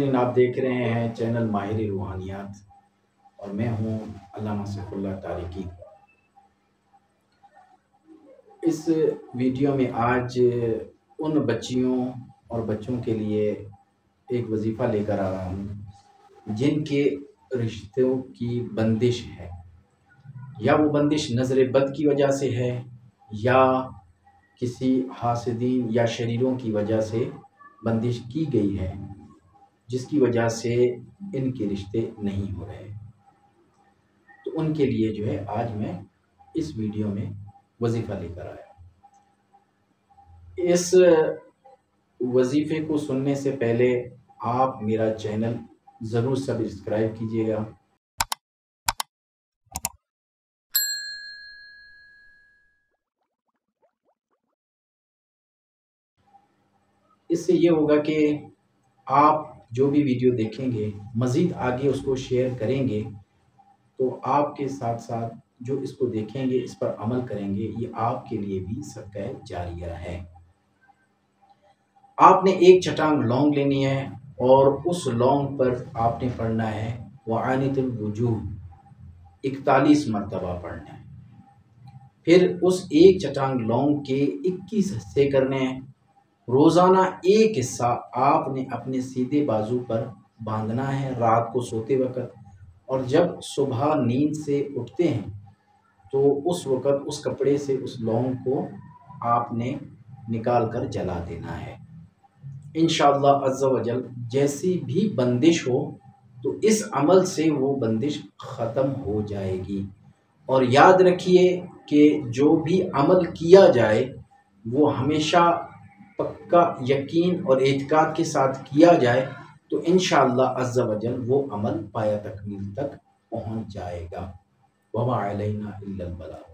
आप देख रहे हैं चैनल माहिर रूहानियात और मैं हूं अल्लामा सैफुल्लाह तारिकी। इस वीडियो में आज उन बच्चियों और बच्चों के लिए एक वजीफ़ा लेकर आ रहा हूं जिनके रिश्तों की बंदिश है, या वो बंदिश नज़र बद की वजह से है या किसी हासिदीन या शरीरों की वजह से बंदिश की गई है, जिसकी वजह से इनके रिश्ते नहीं हो रहे। तो उनके लिए जो है आज मैं इस वीडियो में वजीफ़ा लेकर आया। इस वजीफ़े को सुनने से पहले आप मेरा चैनल ज़रूर सब्सक्राइब कीजिएगा। इससे ये होगा कि आप जो भी वीडियो देखेंगे मज़ीद आगे उसको शेयर करेंगे, तो आपके साथ साथ जो इसको देखेंगे, इस पर अमल करेंगे, ये आपके लिए भी सदका जारिया है। आपने एक चटांग लौंग लेनी है और उस लौंग पर आपने पढ़ना है वआनितुल वुजूह 41 मरतबा पढ़ना है। फिर उस एक चटांग लौंग के 21 हिस्से करने हैं। रोज़ाना एक हिस्सा आपने अपने सीधे बाजू पर बांधना है रात को सोते वक़्त, और जब सुबह नींद से उठते हैं तो उस वक़्त उस कपड़े से उस लौंग को आपने निकाल कर जला देना है। इंशाअल्लाह अज़्ज़ा वजल जैसी भी बंदिश हो तो इस अमल से वो बंदिश ख़त्म हो जाएगी। और याद रखिए कि जो भी अमल किया जाए वो हमेशा पक्का यकीन और एतकाद के साथ किया जाए, तो इंशाअल्लाह अज़्ज़ा वजल वो अमल पाया तकमील तक पहुँच जाएगा। वमा अलैना इल्लल बलाग।